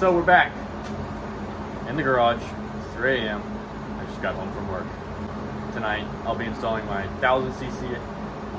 So we're back in the garage. It's 3 a.m. I just got home from work. Tonight I'll be installing my 1000cc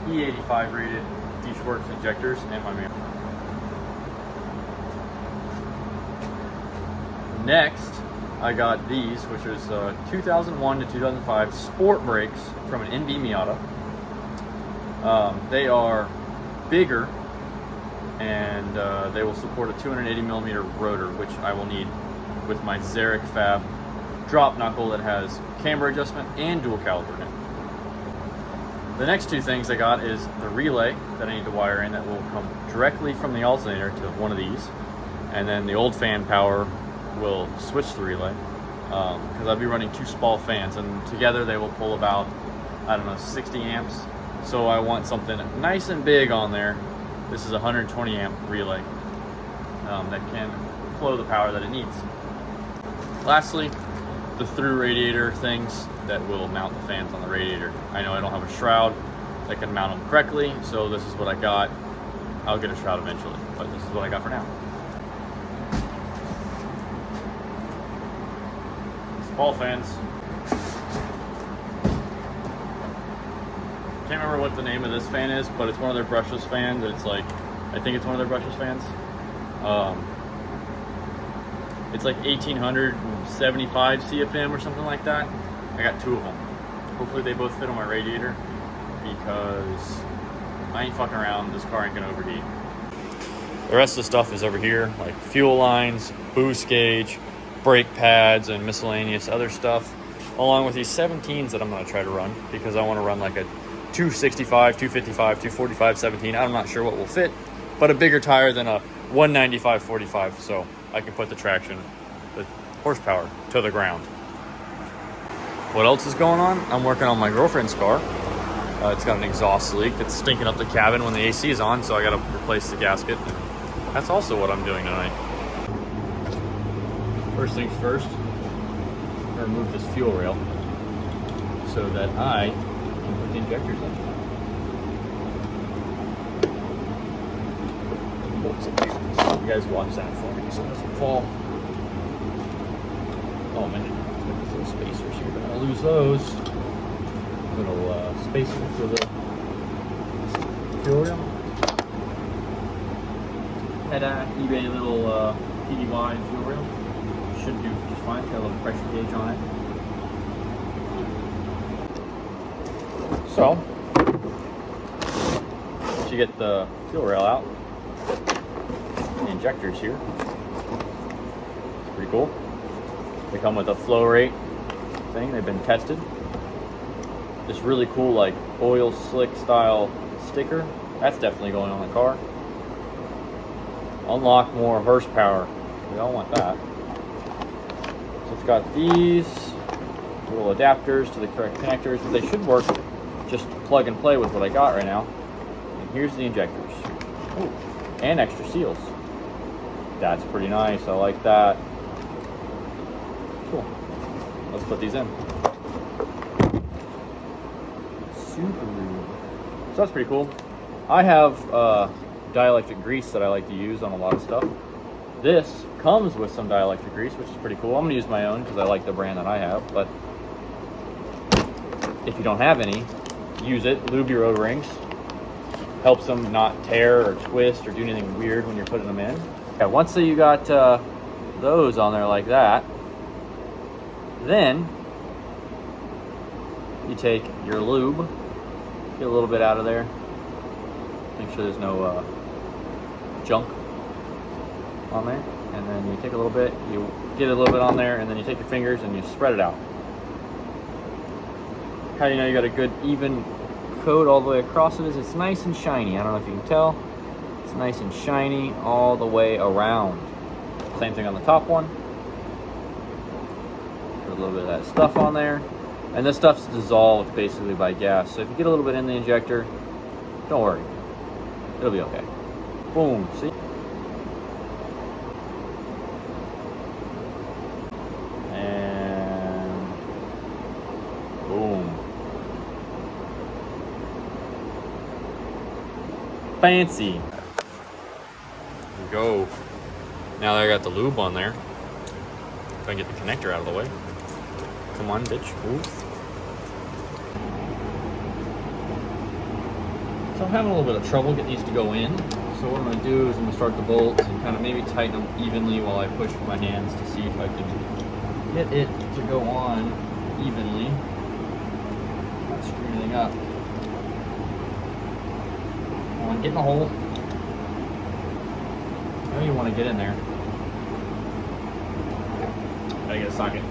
E85 rated D-Works injectors and my Miata. Next, I got these, which is 2001 to 2005 sport brakes from an NV Miata. They are bigger and they will support a 280mm rotor, which I will need with my Zarek Fab drop knuckle that has camber adjustment and dual caliper in it. The next two things I got is the relay that I need to wire in that will come directly from the alternator to one of these, and then the old fan power will switch the relay because I'll be running two small fans, and together they will pull about, I don't know, 60 amps. So I want something nice and big on there. This is a 120 amp relay that can flow the power that it needs. Lastly, the through radiator things that will mount the fans on the radiator. I know I don't have a shroud that can mount them correctly, so this is what I got. I'll get a shroud eventually, but this is what I got for now. Ball fans. Can't remember what the name of this fan is, but it's one of their brushless fans. It's like, I think it's one of their brushless fans. It's like 1875 CFM or something like that. I got two of them. Hopefully they both fit on my radiator because I ain't fucking around. This car ain't gonna overheat. The rest of the stuff is over here, like fuel lines, boost gauge, brake pads, and miscellaneous other stuff, along with these 17s that I'm going to try to run because I want to run like a 265, 255, 245 17. I'm not sure what will fit, but a bigger tire than a 195 45, so I can put the traction, the horsepower to the ground. What else is going on? I'm working on my girlfriend's car. It's got an exhaust leak that's stinking up the cabin when the AC is on, so I got to replace the gasket. That's also what I'm doing tonight. First things first, I'm going to remove this fuel rail so that I can put the injectors in. You guys watch that for me so it doesn't fall. Oh man, there's little spacers here, but I'll lose those. Little spacer for the fuel rail. Had a eBay little K24 fuel rail. Should do just fine. It's got a little pressure gauge on it. So, once you get the fuel rail out, the injectors here, it's pretty cool. They come with a flow rate thing. They've been tested. This really cool like oil slick style sticker. That's definitely going on the car. Unlock more horsepower. We all want that. It's got these little adapters to the correct connectors, but they should work just plug and play with what I got right now. And here's the injectors. Ooh, and extra seals. That's pretty nice. I like that. Cool. Let's put these in. Super. So that's pretty cool. I have dielectric grease that I like to use on a lot of stuff. This comes with some dielectric grease, which is pretty cool. I'm gonna use my own because I like the brand that I have, but if you don't have any, use it. Lube your O-rings. Helps them not tear or twist or do anything weird when you're putting them in. Yeah, once you got those on there like that, then you take your lube, get a little bit out of there, make sure there's no junk on there, and then you take a little bit, you get a little bit on there, and then you take your fingers and you spread it out. How do you know you got a good even coat all the way across it? Is it's nice and shiny. I don't know if you can tell. It's nice and shiny all the way around. Same thing on the top one. Put a little bit of that stuff on there, and this stuff's dissolved basically by gas. So if you get a little bit in the injector, don't worry, it'll be okay. Boom. See. Boom. Fancy. There we go. Now that I got the lube on there, if I can get the connector out of the way. Come on, bitch, move. So I'm having a little bit of trouble getting these to go in. So what I'm going to do is I'm going to start the bolts and kind of maybe tighten them evenly while I push with my hands to see if I can get it to go on evenly. Not screw anything up. Come on, get in the hole. I know you want to get in there. Gotta get a socket.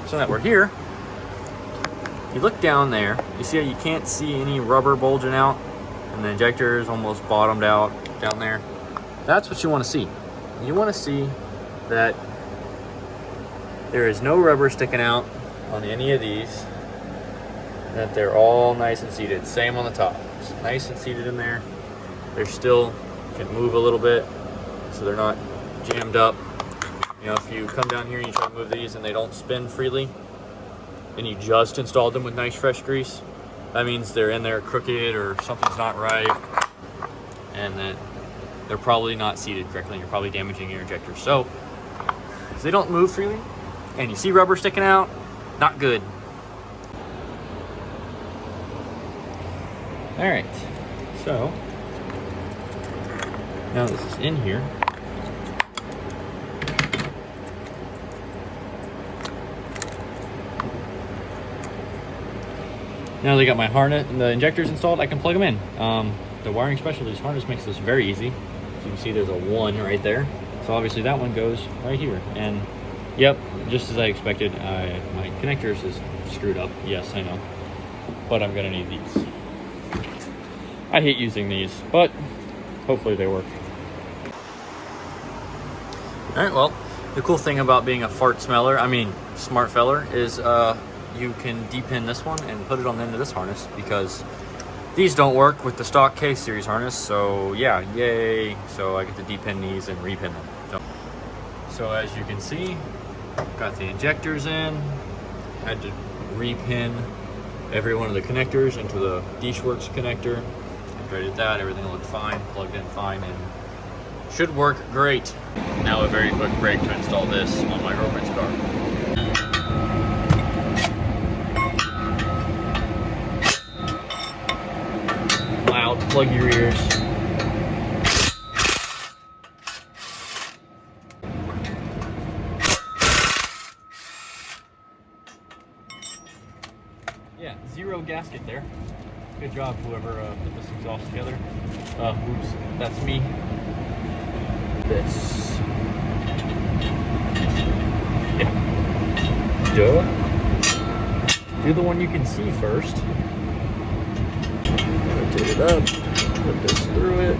So that we're here, you look down there, you see how you can't see any rubber bulging out, and the injector is almost bottomed out down there. That's what you want to see. You want to see that there is no rubber sticking out on any of these, that they're all nice and seated. Same on the top. It's nice and seated in there. They're still can move a little bit, so they're not jammed up. You know, if you come down here and you try to move these and they don't spin freely, and you just installed them with nice fresh grease, that means they're in there crooked or something's not right, and that they're probably not seated correctly. You're probably damaging your injector. So, if they don't move freely, and you see rubber sticking out, not good. All right, so now this is in here. Now they got my harness and the injectors installed, I can plug them in. The wiring specialties harness makes this very easy. So you can see there's a 1 right there. So obviously that one goes right here. And yep, just as I expected, my connectors is screwed up. Yes, I know. But I'm gonna need these. I hate using these, but hopefully they work. All right, well, the cool thing about being a smart feller is you can depin this one and put it on the end of this harness, because these don't work with the stock K series harness. So yeah, yay. So I get to depin these and repin them. So as you can see, got the injectors in. Had to repin every one of the connectors into the Dishworks connector. After I did that, everything looked fine, plugged in fine, and should work great. Now a very quick break to install this on my girlfriend's car. Loud, plug your ears. Yeah, 0 gasket there. Good job, whoever put this exhaust together. Oops, that's me. This. Yeah. Duh. Do the one you can see first. Rotate it up. Put this through it.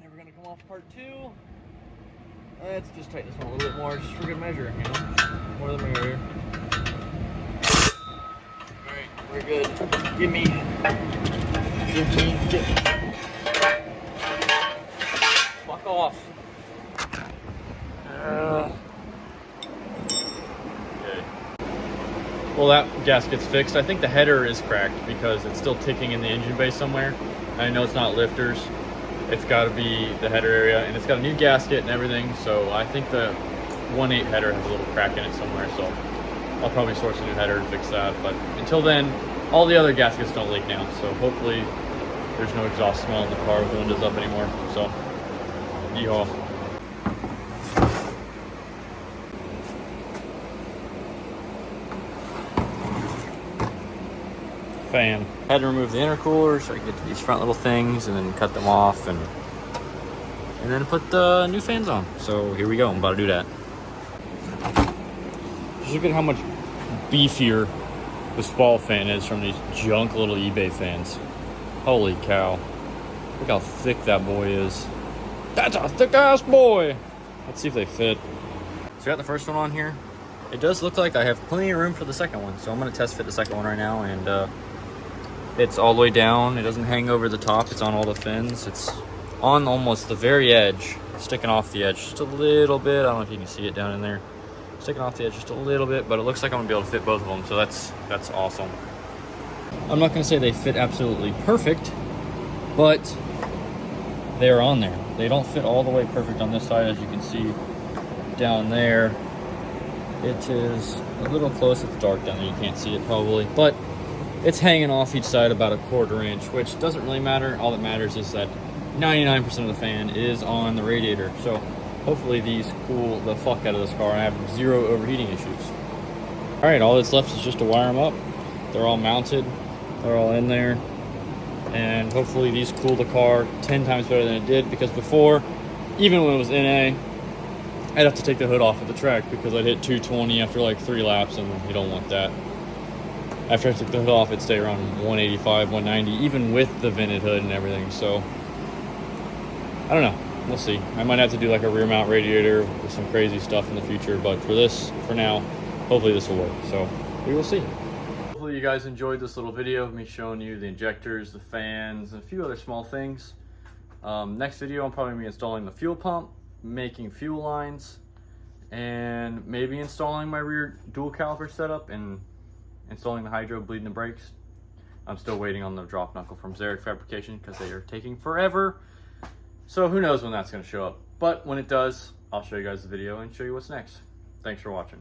Never gonna come off part 2. Let's just tighten this one a little bit more, just for good measure, you know? More than merrier. Alright, we're good. Give me. Fuck off. Okay. Well, that gasket's fixed. I think the header is cracked because it's still ticking in the engine bay somewhere. I know it's not lifters. It's got to be the header area, and it's got a new gasket and everything, so I think the 1.8 header has a little crack in it somewhere, so I'll probably source a new header and fix that. But until then, all the other gaskets don't leak now, so hopefully there's no exhaust smell in the car with the windows up anymore. So, yeehaw. Fan. Had to remove the intercooler so I could get to these front little things and then cut them off and then put the new fans on. So here we go. I'm about to do that. Just look at how much beefier this ball fan is from these junk little eBay fans. Holy cow. Look how thick that boy is. That's a thick ass boy. Let's see if they fit. So I got the first one on here. It does look like I have plenty of room for the second one. So I'm going to test fit the second one right now, and it's all the way down. It doesn't hang over the top. It's on all the fins. It's on almost the very edge. sticking off the edge just a little bit. I don't know if you can see it down in there. Sticking off the edge just a little bit, but it looks like I'm gonna be able to fit both of them, so that's awesome. I'm not gonna say they fit absolutely perfect, but they're on there. They don't fit all the way perfect on this side, as you can see down there. It is a little close. It's dark down there, you can't see it probably, but it's hanging off each side about a 1/4 inch, which doesn't really matter. All that matters is that 99% of the fan is on the radiator. So hopefully these cool the fuck out of this car and I have 0 overheating issues. All right, all that's left is just to wire them up. They're all mounted, they're all in there. And hopefully these cool the car 10 times better than it did, because before, even when it was NA, I'd have to take the hood off at the track because I'd hit 220 after like 3 laps, and you don't want that. After I took the hood off, it'd stay around 185, 190, even with the vented hood and everything. So, I don't know. We'll see. I might have to do like a rear mount radiator with some crazy stuff in the future, but for now, hopefully this will work. So, we will see. Hopefully you guys enjoyed this little video of me showing you the injectors, the fans, and a few other small things. Next video, I'm probably going to be installing the fuel pump, making fuel lines, and maybe installing my rear dual caliper setup and installing the hydro, bleeding the brakes. I'm still waiting on the drop knuckle from Zarek Fabrication because they are taking forever. So who knows when that's going to show up. But when it does, I'll show you guys the video and show you what's next. Thanks for watching.